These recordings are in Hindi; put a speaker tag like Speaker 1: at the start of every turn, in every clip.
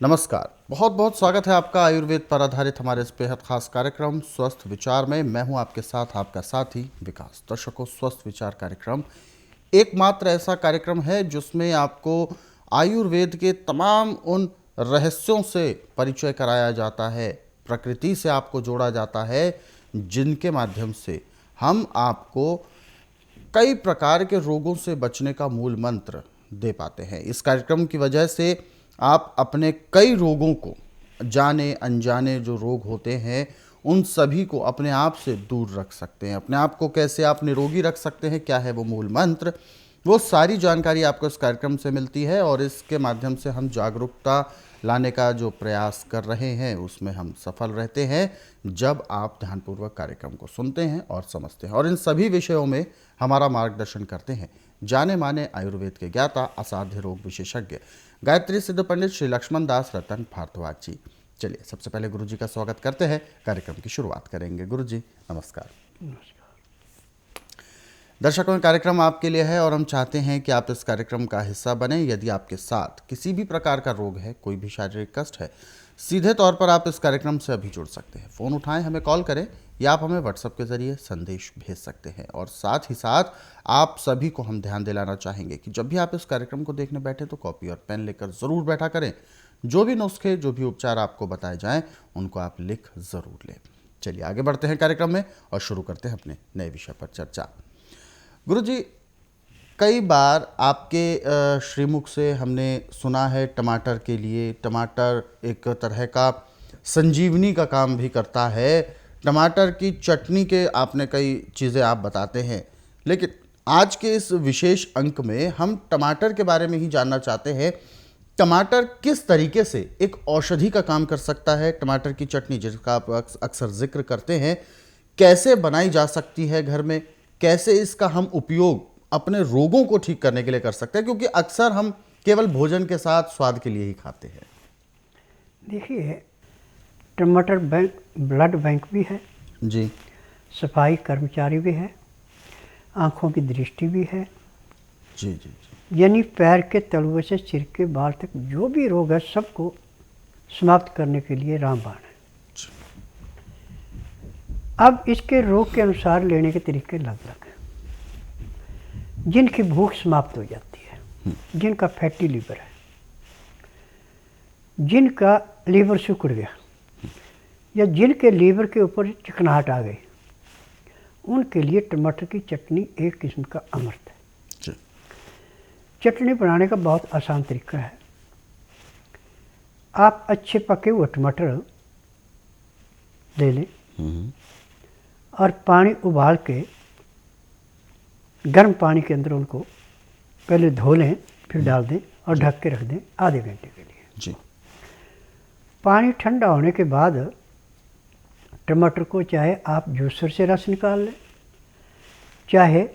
Speaker 1: नमस्कार, बहुत बहुत स्वागत है आपका आयुर्वेद पर आधारित हमारे इस बेहद खास कार्यक्रम स्वस्थ विचार में। मैं हूं आपके साथ आपका साथी विकास। दर्शकों, स्वस्थ विचार कार्यक्रम एकमात्र ऐसा कार्यक्रम है जिसमें आपको आयुर्वेद के तमाम उन रहस्यों से परिचय कराया जाता है, प्रकृति से आपको जोड़ा जाता है, जिनके माध्यम से हम आपको कई प्रकार के रोगों से बचने का मूल मंत्र दे पाते हैं। इस कार्यक्रम की वजह से आप अपने कई रोगों को, जाने अनजाने जो रोग होते हैं, उन सभी को अपने आप से दूर रख सकते हैं। अपने आप को कैसे आप निरोगी रख सकते हैं, क्या है वो मूल मंत्र, वो सारी जानकारी आपको इस कार्यक्रम से मिलती है और इसके माध्यम से हम जागरूकता लाने का जो प्रयास कर रहे हैं उसमें हम सफल रहते हैं, जब आप ध्यानपूर्वक कार्यक्रम को सुनते हैं और समझते हैं। और इन सभी विषयों में हमारा मार्गदर्शन करते हैं जाने माने आयुर्वेद के ज्ञाता, असाध्य रोग विशेषज्ञ, गायत्री सिद्ध पंडित श्री लक्ष्मण दास रतन भारद्वाज जी। चलिए सबसे पहले गुरु जी का स्वागत करते हैं, कार्यक्रम की शुरुआत करेंगे। गुरु जी नमस्कार। दर्शकों, कार्यक्रम आपके लिए है और हम चाहते हैं कि आप इस कार्यक्रम का हिस्सा बने। यदि आपके साथ किसी भी प्रकार का रोग है, कोई भी शारीरिक कष्ट है, सीधे तौर पर आप इस कार्यक्रम से अभी जुड़ सकते हैं। फ़ोन उठाएं, हमें कॉल करें या आप हमें व्हाट्सएप के ज़रिए संदेश भेज सकते हैं। और साथ ही साथ आप सभी को हम ध्यान दिलाना चाहेंगे कि जब भी आप इस कार्यक्रम को देखने बैठे तो कॉपी और पेन लेकर ज़रूर बैठा करें। जो भी नुस्खे, जो भी उपचार आपको बताए जाएँ, उनको आप लिख ज़रूर लें। चलिए आगे बढ़ते हैं कार्यक्रम में और शुरू करते हैं अपने नए विषय पर चर्चा। गुरुजी, कई बार आपके श्रीमुख से हमने सुना है टमाटर के लिए, टमाटर एक तरह का संजीवनी का काम भी करता है। टमाटर की चटनी के आपने कई चीज़ें आप बताते हैं, लेकिन आज के इस विशेष अंक में हम टमाटर के बारे में ही जानना चाहते हैं। टमाटर किस तरीके से एक औषधि का काम कर सकता है? टमाटर की चटनी जिसका आप अक्सर जिक्र करते हैं, कैसे बनाई जा सकती है घर में? कैसे इसका हम उपयोग अपने रोगों को ठीक करने के लिए कर सकते हैं, क्योंकि अक्सर हम केवल भोजन के साथ स्वाद के लिए ही खाते हैं।
Speaker 2: देखिए, टमाटर बैंक ब्लड बैंक भी है
Speaker 1: जी
Speaker 2: सफाई कर्मचारी भी है, आँखों की दृष्टि भी है।
Speaker 1: जी जी जी।
Speaker 2: यानी पैर के तलुए से सिर के बाल तक जो भी रोग है सबको समाप्त करने के लिए रामबाण है। अब इसके रोग के अनुसार लेने के तरीके अलग अलग हैं। जिनकी भूख समाप्त हो जाती है, जिनका फैटी लीवर है, जिनका लीवर सिकुड़ गया या जिनके लीवर के ऊपर चिकनाहट आ गई, उनके लिए टमाटर की चटनी एक किस्म का अमृत है। चटनी बनाने का बहुत आसान तरीका है। आप अच्छे पके हुए टमाटर ले लें और पानी उबाल के गर्म पानी के अंदर उनको पहले धो लें, फिर डाल दें और ढक के रख दें आधे घंटे के लिए।
Speaker 1: जी।
Speaker 2: पानी ठंडा होने के बाद टमाटर को चाहे आप जूसर से रस निकाल लें, चाहे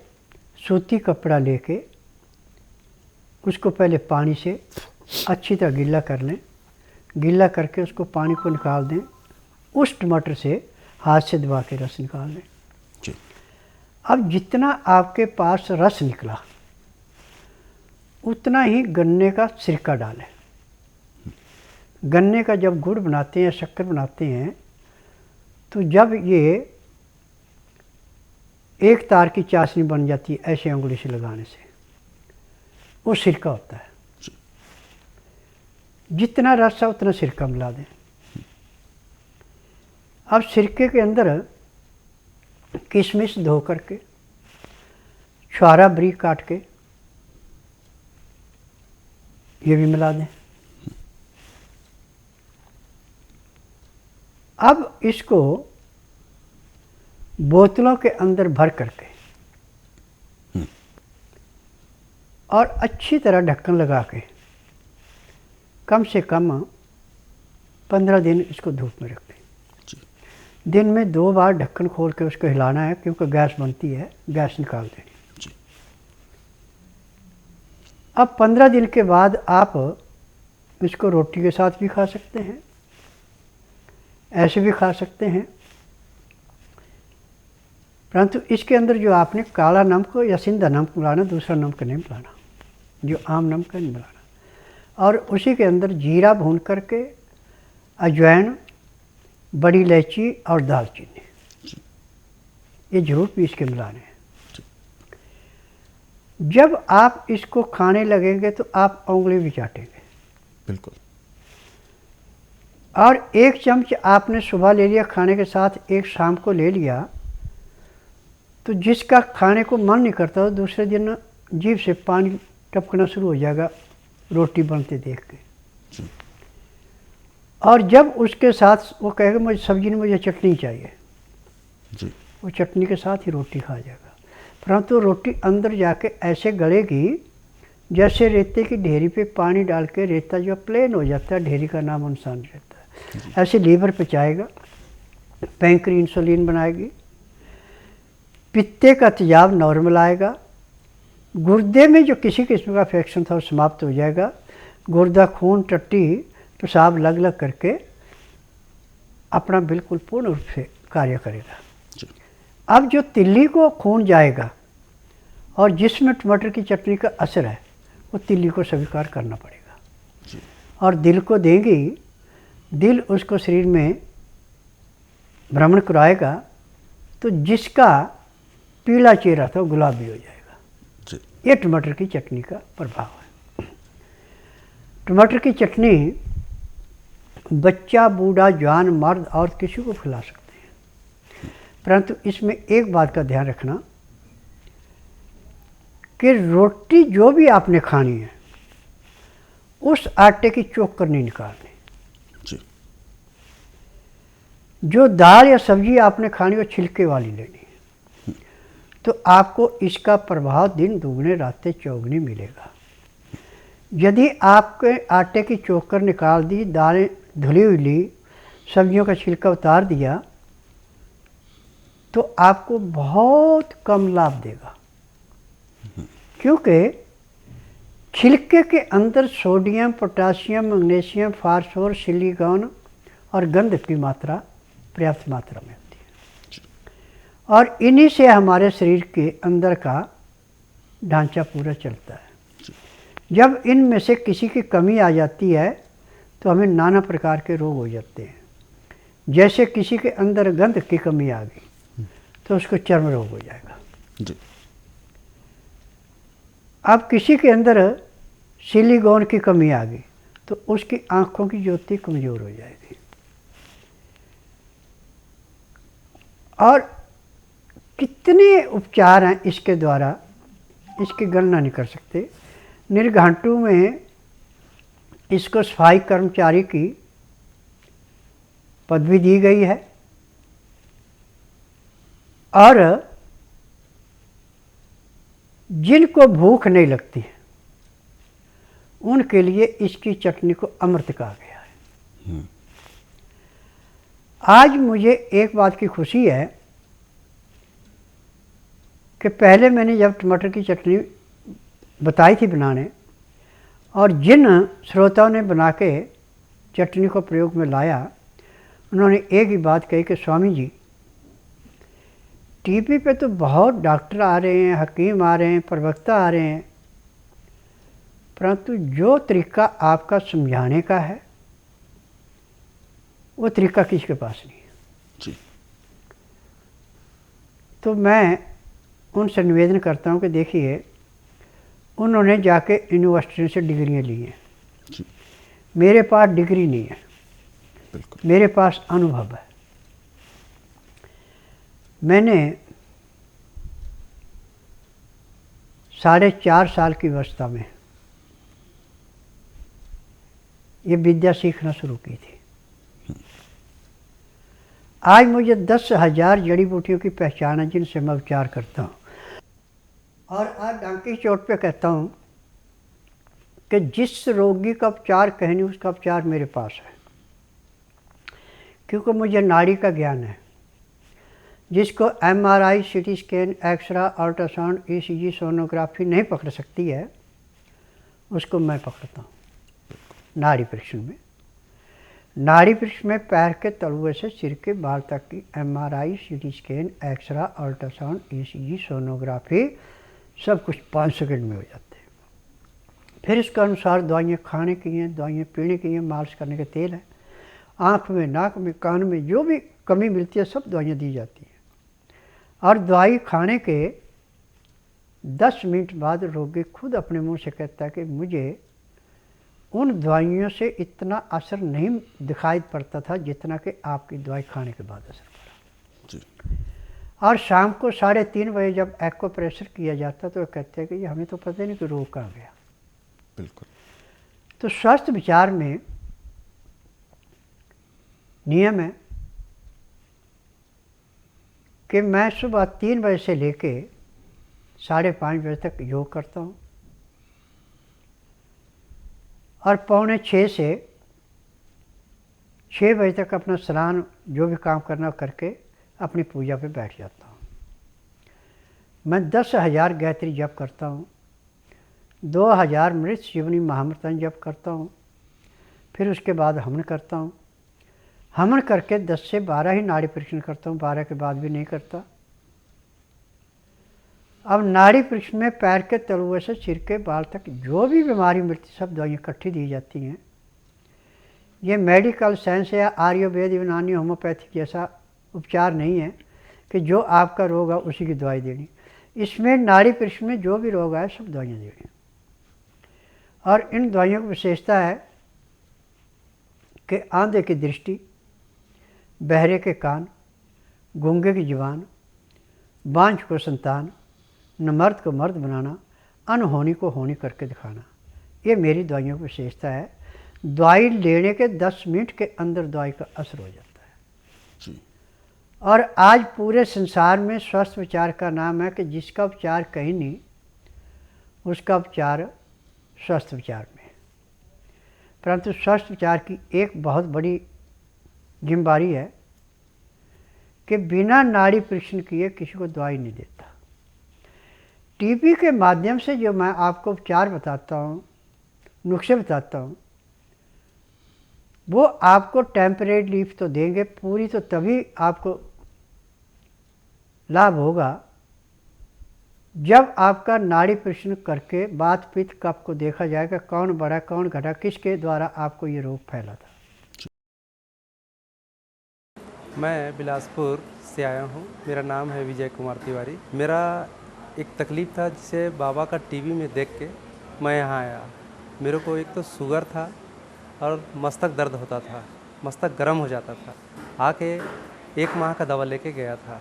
Speaker 2: सूती कपड़ा लेके उसको पहले पानी से अच्छी तरह गीला कर लें। गीला करके उसको पानी को निकाल दें। उस टमाटर से हाथ से दबा के रस निकाल लें।
Speaker 1: जी।
Speaker 2: अब जितना आपके पास रस निकला उतना ही गन्ने का सिरका डालें। गन्ने का जब गुड़ बनाते हैं, शक्कर बनाते हैं, तो जब ये एक तार की चाशनी बन जाती है ऐसे उंगली से लगाने से, वो सिरका होता है। जितना रस है उतना सिरका मिला दें। अब सिरके के अंदर किशमिश धो करके, छुहारा बारीक काट के ये भी मिला दें। अब इसको बोतलों के अंदर भर करके और अच्छी तरह ढक्कन लगा के कम से कम 15 दिन इसको धूप में रख दें। दिन में 2 बार ढक्कन खोल के उसको हिलाना है, क्योंकि गैस बनती है, गैस निकाल देनी। अब 15 दिन के बाद आप इसको रोटी के साथ भी खा सकते हैं, ऐसे भी खा सकते हैं। परंतु इसके अंदर जो आपने काला नमक या सिंधा नमक मिलाना, दूसरा नमक नहीं मिलाना, जो आम नमक नहीं मिलाना। और उसी के अंदर जीरा भून करके, अजवाइन, बड़ी इलायची और दालचीनी, ये जरूर पीस के मिलाने हैं। जब आप इसको खाने लगेंगे तो आप उंगली भी चाटेंगे।
Speaker 1: बिल्कुल।
Speaker 2: और 1 चम्मच आपने सुबह ले लिया खाने के साथ, 1 शाम को ले लिया, तो जिसका खाने को मन नहीं करता तो दूसरे दिन जीभ से पानी टपकना शुरू हो जाएगा रोटी बनते देख के। और जब उसके साथ वो कहेगा मुझे सब्जी में मुझे चटनी चाहिए
Speaker 1: जी।
Speaker 2: वो चटनी के साथ ही रोटी खा जाएगा। परंतु रोटी अंदर जाके ऐसे गलेगी जैसे रेते की ढेरी पे पानी डाल के रेता जो प्लेन हो जाता है, ढेरी का नाम निशान रहता है, ऐसे लीवर पे जाएगा, पैंक्री इंसुलिन बनाएगी, पित्ते का तेजाब नॉर्मल आएगा, गुर्दे में जो किसी किस्म का इन्फेक्शन था वो समाप्त हो जाएगा, गुर्दा, खून, टट्टी, पेशाब लग लग करके अपना बिल्कुल पूर्ण रूप से कार्य करेगा। अब जो तिल्ली को खून जाएगा और जिसमें टमाटर की चटनी का असर है वो तिल्ली को स्वीकार करना पड़ेगा। और दिल को देंगी, दिल उसको शरीर में भ्रमण कराएगा, तो जिसका पीला चेहरा था वो गुलाबी हो जाएगा। ये टमाटर की चटनी का प्रभाव है। टमाटर की चटनी बच्चा, बूढ़ा, जवान, मर्द और किसी को खिला सकते हैं। परंतु इसमें एक बात का ध्यान रखना कि रोटी जो भी आपने खानी है उस आटे की चोकर नहीं निकालनी। जो दाल या सब्जी आपने खानी वो छिलके वाली लेनी है, तो आपको इसका प्रभाव दिन दुगने रातें चौगुनी मिलेगा। यदि आपके आटे की चोकर निकाल दी, दालें धुली हुई ली, सब्जियों का छिलका उतार दिया, तो आपको बहुत कम लाभ देगा, क्योंकि छिलके के अंदर sodium, potassium, magnesium, phosphorus, silicon और गंधक की मात्रा पर्याप्त मात्रा में होती है। और इन्हीं से हमारे शरीर के अंदर का ढांचा पूरा चलता है। जब इनमें से किसी की कमी आ जाती है तो हमें नाना प्रकार के रोग हो जाते हैं। जैसे किसी के अंदर गंध की कमी आ गई तो उसको चर्म रोग हो जाएगा जी। अब किसी के अंदर सिलिकॉन की कमी आ गई तो उसकी आंखों की ज्योति कमज़ोर हो जाएगी। और कितने उपचार हैं इसके द्वारा, इसकी गणना नहीं कर सकते। निर्घाटू में इसको सफाई कर्मचारी की पदवी दी गई है और जिनको भूख नहीं लगती उनके लिए इसकी चटनी को अमृत कहा गया है। आज मुझे एक बात की खुशी है कि पहले मैंने जब टमाटर की चटनी बताई थी बनाने, और जिन श्रोताओं ने बना के चटनी को प्रयोग में लाया, उन्होंने एक ही बात कही कि स्वामी जी, टीवी पे तो बहुत डॉक्टर आ रहे हैं, हकीम आ रहे हैं, प्रवक्ता आ रहे हैं, परंतु जो तरीका आपका समझाने का है वो तरीका किसी के पास नहीं है जी। तो मैं उनसे निवेदन करता हूँ कि देखिए, उन्होंने जाके यूनिवर्सिटी से डिग्रियाँ ली हैं, मेरे पास डिग्री नहीं है, मेरे पास अनुभव है। मैंने 4.5 साल की अवस्था में ये विद्या सीखना शुरू की थी। आज मुझे 10,000 जड़ी बूटियों की पहचान है जिनसे मैं उपचार करता हूँ। और आज डंकी चोट पे कहता हूँ कि जिस रोगी का उपचार कहनी उसका उपचार मेरे पास है, क्योंकि मुझे नाड़ी का ज्ञान है। जिसको MRI, CT scan, x ray, ultrasound, ECG, sonography नहीं पकड़ सकती है उसको मैं पकड़ता हूँ नाड़ी परीक्षण में। नाड़ी परीक्षण में पैर के तलुए से सिर के बाल तक की MRI, CT scan, x ray, ultrasound, ECG, sonography सब कुछ 5 सेकंड में हो जाते हैं। फिर इसके अनुसार दवाइयाँ खाने की हैं, दवाइयाँ पीने की हैं, मालिश करने के तेल है, आँख में, नाक में, कान में जो भी कमी मिलती है सब दवाइयाँ दी जाती हैं। और दवाई खाने के 10 मिनट बाद रोगी खुद अपने मुंह से कहता है कि मुझे उन दवाइयों से इतना असर नहीं दिखाई पड़ता था जितना कि आपकी दवाई खाने के बाद असर पड़ा।
Speaker 1: जी।
Speaker 2: और शाम को 3:30 बजे जब एक्को प्रेशर किया जाता तो कहते हैं कि ये हमें तो पता ही नहीं कि रोग कहाँ गया।
Speaker 1: बिल्कुल।
Speaker 2: तो स्वास्थ्य विचार में नियम है कि मैं सुबह 3 बजे से लेके 5:30 बजे तक योग करता हूँ और 5:45 से 6 बजे तक अपना स्नान जो भी काम करना करके अपनी पूजा पे बैठ जाता हूँ। मैं 10,000 गायत्री जप करता हूँ, 2,000 मृत शिवनी महामृतन जप करता हूँ। फिर उसके बाद हवन करता हूँ। हवन करके 10 से 12 ही नाड़ी परीक्षण करता हूँ, 12 के बाद भी नहीं करता। अब नाड़ी परीक्षण में पैर के तलुए से सिर के बाल तक जो भी बीमारी मिलती सब दवाइयाँ इकट्ठी दी जाती हैं। ये मेडिकल साइंस या आयुर्वेद यूनानी होम्योपैथिक जैसा उपचार नहीं है कि जो आपका रोग है उसी की दवाई देनी। इसमें नाड़ी परीक्षण में जो भी रोग आए सब दवाइयाँ देनी। और इन दवाइयों की विशेषता है कि आंधे की दृष्टि, बहरे के कान, गूंगे की जुबान, बांझ को संतान, न मर्द को मर्द बनाना, अनहोनी को होनी करके दिखाना, ये मेरी दवाइयों की विशेषता है। दवाई लेने के 10 मिनट के अंदर दवाई का असर हो जाता है
Speaker 1: जी।
Speaker 2: और आज पूरे संसार में स्वास्थ्य विचार का नाम है कि जिसका उपचार कहीं नहीं उसका उपचार स्वास्थ्य विचार में है। परंतु स्वास्थ्य विचार की एक बहुत बड़ी जिम्मेदारी है कि बिना नाड़ी परीक्षण किए किसी को दवाई नहीं देता। टीबी के माध्यम से जो मैं आपको उपचार बताता हूँ, नुस्खे बताता हूँ, वो आपको टेम्परेरी रिलीफ तो देंगे, पूरी तो तभी आपको लाभ होगा जब आपका नाड़ी परीक्षण करके वात पित्त कफ को देखा जाएगा कौन बढ़ा कौन घटा, किसके द्वारा आपको ये रोग फैला था।
Speaker 3: मैं बिलासपुर से आया हूँ। मेरा नाम है विजय कुमार तिवारी। मेरा एक तकलीफ़ था जिसे बाबा का टीवी में देख के मैं यहाँ आया। मेरे को एक तो शुगर था और मस्तक दर्द होता था, मस्तक गर्म हो जाता था। आके 1 माह का दवा लेके गया था।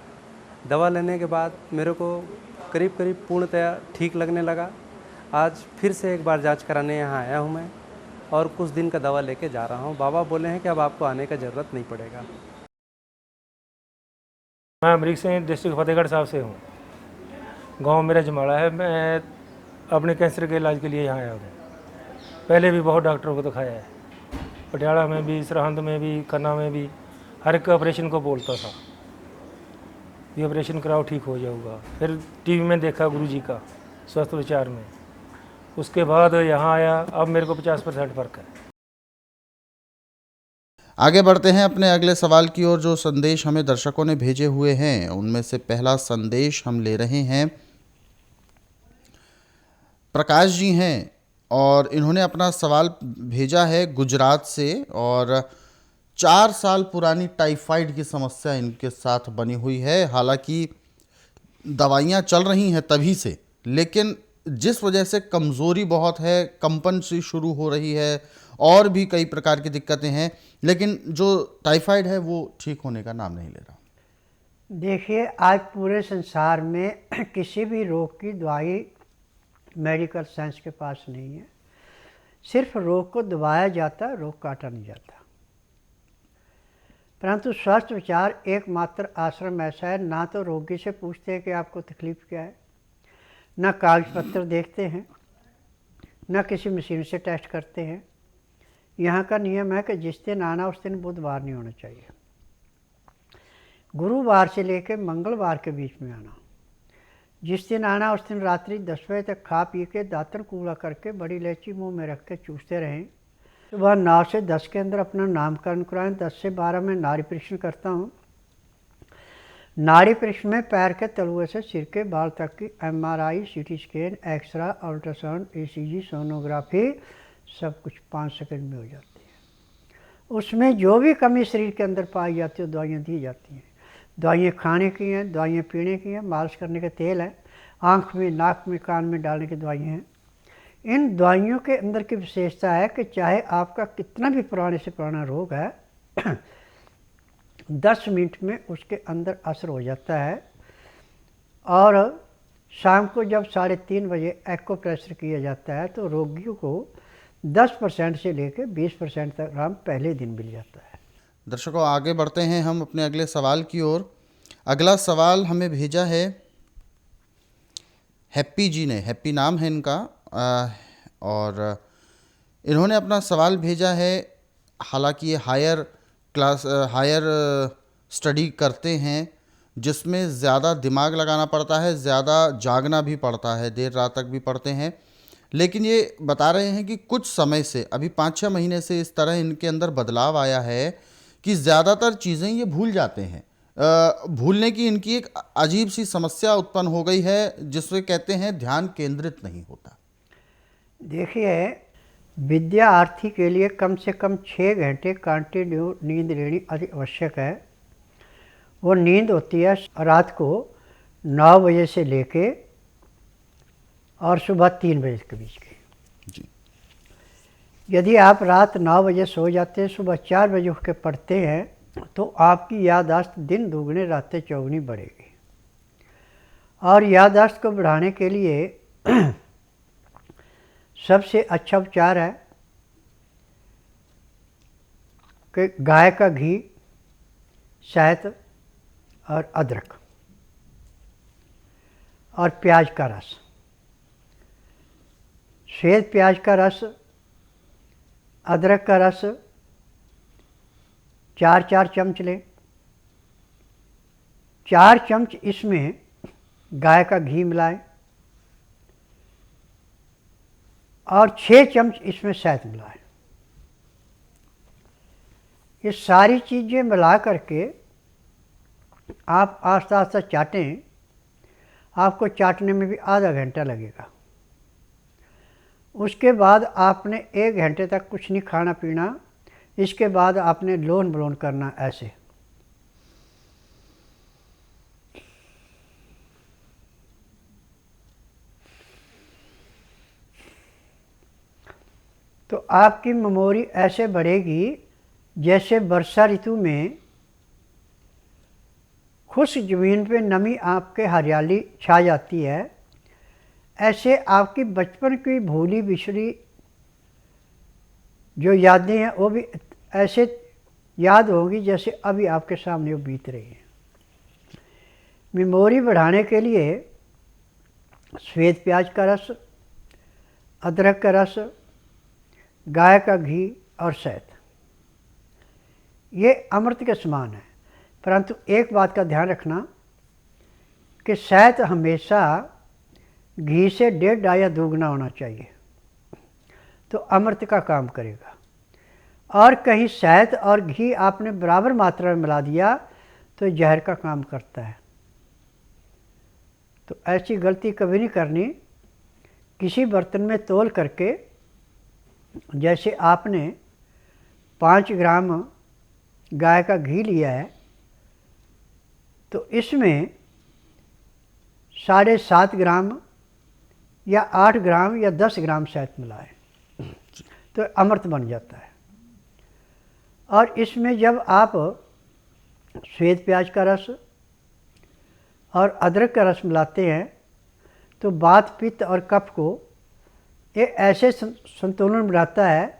Speaker 3: दवा लेने के बाद मेरे को करीब करीब पूर्णतया ठीक लगने लगा। आज फिर से एक बार जांच कराने यहाँ आया हूँ मैं और कुछ दिन का दवा लेके जा रहा हूँ। बाबा बोले हैं कि अब आपको आने का ज़रूरत नहीं पड़ेगा।
Speaker 4: मैं अमरीक सिंह डिस्ट्रिक्ट फतेहगढ़ साहब से हूँ। गांव मेरा जमाड़ा है। मैं अपने कैंसर के इलाज के लिए यहाँ आया हूँ। पहले भी बहुत डॉक्टरों को दिखाया है, पटियाला में भी, सरहंद में भी, खन्ना में भी। हर एक ऑपरेशन को बोलता था ये ऑपरेशन कराओ ठीक हो जाऊगा। फिर टीवी में देखा गुरुजी का स्वास्थ्य विचार में, उसके बाद यहाँ आया। अब मेरे को 50% फ़र्क है।
Speaker 1: आगे बढ़ते हैं अपने अगले सवाल की ओर जो संदेश हमें दर्शकों ने भेजे हुए हैं उनमें से पहला संदेश हम ले रहे हैं। प्रकाश जी हैं और इन्होंने अपना सवाल भेजा है गुजरात से और 4 साल पुरानी टाइफाइड की समस्या इनके साथ बनी हुई है। हालांकि दवाइयाँ चल रही हैं तभी से, लेकिन जिस वजह से कमज़ोरी बहुत है, कंपन सी शुरू हो रही है और भी कई प्रकार की दिक्कतें हैं, लेकिन जो टाइफाइड है वो ठीक होने का नाम नहीं ले रहा।
Speaker 2: देखिए, आज पूरे संसार में किसी भी रोग की दवाई मेडिकल साइंस के पास नहीं है। सिर्फ रोग को दबाया जाता है, रोग काटा नहीं जाता। परंतु स्वास्थ्य विचार एकमात्र आश्रम ऐसा है, ना तो रोगी से पूछते हैं कि आपको तकलीफ़ क्या है, ना कागज पत्र देखते हैं, ना किसी मशीन से टेस्ट करते हैं। यहाँ का नियम है कि जिस दिन आना उस दिन बुधवार नहीं होना चाहिए, गुरुवार से लेकर मंगलवार के बीच में आना। जिस दिन आना उस दिन रात्रि 10 बजे तक खा पी के दातन कूड़ा करके बड़ी इलायची मुंह में रख के चूसते रहें। सुबह 9 से 10 के अंदर अपना नामकरण कराएं। 10 से 12 में नाड़ी परीक्षण करता हूँ। नाड़ी परीक्षण में पैर के तलुए से सिर के बाल तक की MRI, CT scan, x ray, ultrasound, ECG, sonography सब कुछ 5 सेकंड में हो जाती है। उसमें जो भी कमी शरीर के अंदर पाई जाती है दवाइयाँ दी जाती हैं। दवाइयाँ खाने की हैं, दवाइयाँ पीने की हैं, मालिश करने के तेल हैं, आँख में, नाक में, कान में डालने की दवाइयाँ हैं। इन दवाइयों के अंदर की विशेषता है कि चाहे आपका कितना भी पुराने से पुराना रोग है 10 मिनट में उसके अंदर असर हो जाता है। और शाम को जब 3:30 बजे एक्को प्रेशर किया जाता है तो रोगियों को 10% से लेकर 20% तक आराम पहले दिन मिल जाता है।
Speaker 1: दर्शकों, आगे बढ़ते हैं हम अपने अगले सवाल की ओर। अगला सवाल हमें भेजा है हैप्पी जी ने। हैप्पी नाम है इनका और इन्होंने अपना सवाल भेजा है। हालांकि ये हायर स्टडी करते हैं जिसमें ज़्यादा दिमाग लगाना पड़ता है, ज़्यादा जागना भी पड़ता है, देर रात तक भी पढ़ते हैं। लेकिन ये बता रहे हैं कि कुछ समय से, अभी 5-6 महीने से इस तरह इनके अंदर बदलाव आया है कि ज़्यादातर चीज़ें ये भूल जाते हैं। भूलने की इनकी एक अजीब सी समस्या उत्पन्न हो गई है जिससे कहते हैं ध्यान केंद्रित नहीं होता।
Speaker 2: देखिए, विद्यार्थी के लिए कम से कम 6 घंटे कंटिन्यू नींद लेनी अति आवश्यक है। वो नींद होती है रात को 9 बजे से लेके और सुबह 3 बजे के बीच की।
Speaker 1: जी।
Speaker 2: यदि आप रात 9 बजे सो जाते हैं, सुबह 4 बजे उठ के पढ़ते हैं तो आपकी याददाश्त दिन दुगने रातें चौगुनी बढ़ेगी। और याददाश्त को बढ़ाने के लिए सबसे अच्छा उपचार है कि गाय का घी, शहद और अदरक और प्याज का रस, श्वेत प्याज का रस, अदरक का रस 4-4 चम्मच लें। 4 चम्मच इसमें गाय का घी मिलाएं और 6 चम्मच इसमें शहद मिलाएं। ये सारी चीज़ें मिला करके आप आस्ता आस्ता चाटें। आपको चाटने में भी आधा घंटा लगेगा। उसके बाद आपने 1 घंटे तक कुछ नहीं खाना पीना। इसके बाद आपने लोन ब्लोन करना ऐसे। तो आपकी मेमोरी ऐसे बढ़ेगी जैसे वर्षा ऋतु में खुश ज़मीन पे नमी आपके हरियाली छा जाती है, ऐसे आपकी बचपन की भूली बिछड़ी जो यादें हैं वो भी ऐसे याद होंगी जैसे अभी आपके सामने वो बीत रही हैं। मेमोरी बढ़ाने के लिए श्वेत प्याज का रस, अदरक का रस, गाय का घी और शहद, ये अमृत के समान है। परंतु एक बात का ध्यान रखना कि शहद हमेशा घी से 1.5 या दोगुना होना चाहिए, तो अमृत का काम करेगा। और कहीं शहद और घी आपने बराबर मात्रा में मिला दिया तो जहर का काम करता है। तो ऐसी गलती कभी नहीं करनी। किसी बर्तन में तौल करके, जैसे आपने 5 ग्राम गाय का घी लिया है तो इसमें 7.5 ग्राम या 8 ग्राम या 10 ग्राम शहद मिलाएं तो अमृत बन जाता है। और इसमें जब आप श्वेत प्याज का रस और अदरक का रस मिलाते हैं तो वात, पित्त और कफ को ये ऐसे संतुलन बनाता है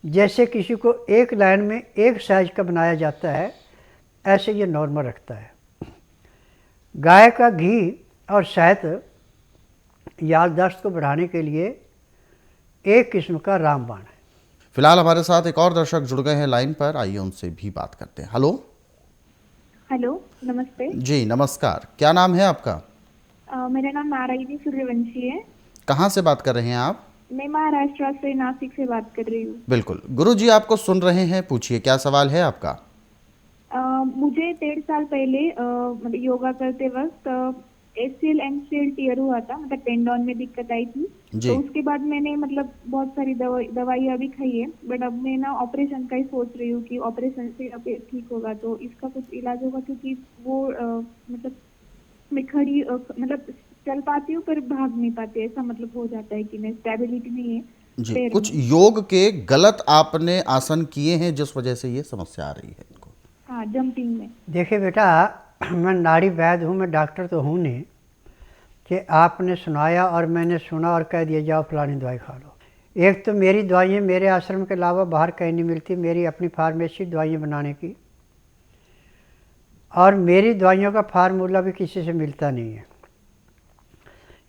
Speaker 2: जैसे किसी को एक लाइन में एक साइज का बनाया जाता है, ऐसे ये नॉर्मल रखता है। गाय का घी और शहद याददाश्त को बढ़ाने के लिए एक किस्म का रामबाण है।
Speaker 1: फिलहाल हमारे साथ एक और दर्शक जुड़ गए हैं लाइन पर, आइए उनसे भी बात करते हैं। हेलो।
Speaker 5: हेलो, नमस्ते
Speaker 1: जी नमस्कार, क्या नाम है आपका?
Speaker 5: मेरा नाम नारायणी सूर्यवंशी है।
Speaker 1: कहाँ से बात कर रहे हैं आप?
Speaker 5: मैं महाराष्ट्र से, नासिक से बात कर रही हूँ।
Speaker 1: बिल्कुल, गुरु जी आपको सुन रहे हैं, पूछिए क्या सवाल है आपका?
Speaker 5: मुझे 1.5 साल पहले मतलब योगा करते वक्त एसीएल एमसीएल टीयर हुआ था, मतलब टेंडोन में दिक्कत आई थी।
Speaker 1: जी।
Speaker 5: तो उसके बाद मैंने मतलब बहुत सारी दवाइयाँ भी खाई है, बट अब मैं ना ऑपरेशन का ही सोच रही हूँ कि ऑपरेशन से अब ये ठीक होगा तो इसका कुछ इलाज होगा, क्योंकि वो मतलब मैं खड़ी मतलब चल पाती हूँ पर भाग नहीं पाती, ऐसा मतलब हो जाता है कि मैं स्टेबिलिटी नहीं है
Speaker 1: जी,
Speaker 5: पैर
Speaker 1: कुछ
Speaker 5: में।
Speaker 1: योग के गलत आपने आसन किए हैं जिस वजह से ये समस्या आ रही है इनको।
Speaker 5: हाँ, जंपिंग में।
Speaker 2: देखिए बेटा, मैं नाड़ी वैद्य हूँ, मैं डॉक्टर तो हूँ नहीं कि आपने सुनाया और मैंने सुना और कह दिया जाओ फलानी दवाई खा लो। एक तो मेरी दवाइयाँ मेरे आश्रम के अलावा बाहर कहीं नहीं मिलती, मेरी अपनी फार्मेसी दवाइयाँ बनाने की, और मेरी दवाइयों का फार्मूला भी किसी से मिलता नहीं है।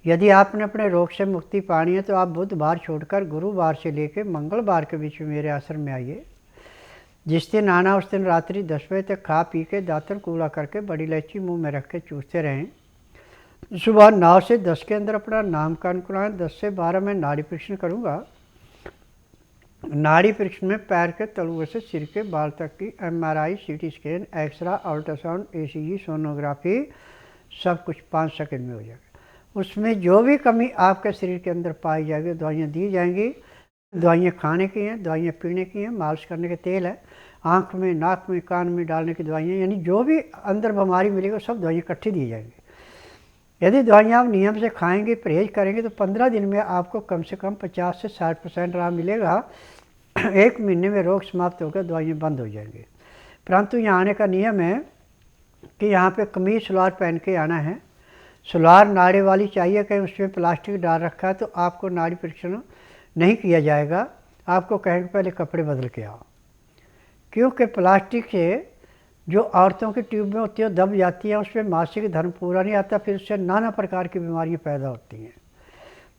Speaker 2: यदि आपने अपने रोग से मुक्ति पानी है तो आप बुधवार छोड़कर गुरुवार से लेकर मंगलवार के बीच में मेरे आश्रम में आइए। जिस दिन आना उस दिन रात्रि 10 बजे तक खा पी के दातन कूड़ा करके बड़ी इलायची मुंह में रख के चूसते रहें। सुबह 9 से 10 के अंदर अपना नामकरण कराएं। 10 से 12 में नाड़ी परीक्षण करूँगा। नाड़ी परीक्षण में पैर के तलुए से सिर के बाल तक की MRI, CT scan, x ray, ultrasound, ECG, sonography सब कुछ 5 सेकंड में हो जाएगा। उसमें जो भी कमी आपके शरीर के अंदर पाई जाएगी दवाइयाँ दी जाएंगी। दवाइयाँ खाने की हैं, दवाइयाँ पीने की हैं, मालिश करने के तेल है, आँख में, नाक में, कान में डालने की दवाइयाँ, यानी जो भी अंदर बीमारी मिलेगी सब दवाइयाँ इकट्ठी दी जाएंगी। यदि दवाइयाँ आप नियम से खाएंगे, परहेज करेंगे तो 15 दिन में आपको कम से कम 50 से 60% आराम मिलेगा। 1 महीने में रोग समाप्त होकर दवाइयाँ बंद हो जाएंगी। परंतु यहाँ आने का नियम है कि यहाँ पे कमीज सलवार पहन के आना है। सलवार नाड़े वाली चाहिए, कहीं उसमें प्लास्टिक डाल रखा है तो आपको नाड़ी परीक्षण नहीं किया जाएगा। आपको कहेंगे पहले कपड़े बदल के आओ, क्योंकि प्लास्टिक से जो औरतों की ट्यूब में होती है दब जाती है, उसमें मासिक धर्म पूरा नहीं आता, फिर उससे नाना प्रकार की बीमारियां पैदा होती हैं।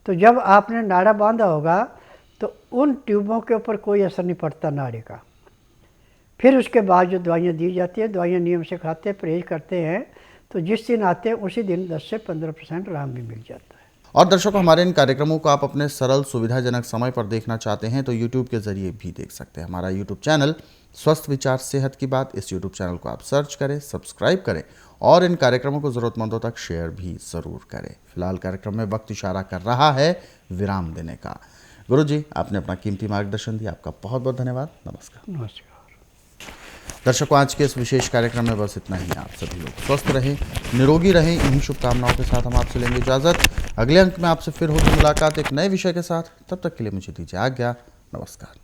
Speaker 2: तो जब आपने नाड़ा बांधा होगा तो उन ट्यूबों के ऊपर कोई असर नहीं पड़ता नाड़े का। फिर उसके बाद जो दवाइयाँ दी जाती है, दवाइयाँ नियम से खाते हैं, परहेज करते हैं, तो जिस दिन आते हैं उसी दिन 10 से 15% आराम भी मिल जाता है।
Speaker 1: और दर्शकों, हमारे इन कार्यक्रमों को आप अपने सरल सुविधाजनक समय पर देखना चाहते हैं तो यूट्यूब के जरिए भी देख सकते हैं। हमारा यूट्यूब चैनल स्वस्थ विचार सेहत की बात, इस यूट्यूब चैनल को आप सर्च करें, सब्सक्राइब करें और इन कार्यक्रमों को ज़रूरतमंदों तक शेयर भी ज़रूर करें। फिलहाल कार्यक्रम में वक्त इशारा कर रहा है विराम देने का। गुरु जी, आपने अपना कीमती मार्गदर्शन दिया, आपका बहुत बहुत धन्यवाद। नमस्कार।
Speaker 2: नमस्कार।
Speaker 1: दर्शकों, आज के इस विशेष कार्यक्रम में बस इतना ही। आप सभी लोग स्वस्थ रहें, निरोगी रहें, इन्हीं शुभकामनाओं के साथ हम आपसे लेंगे इजाज़त। अगले अंक में आपसे फिर होगी मुलाकात एक नए विषय के साथ। तब तक के लिए मुझे दीजिए आज्ञा। नमस्कार।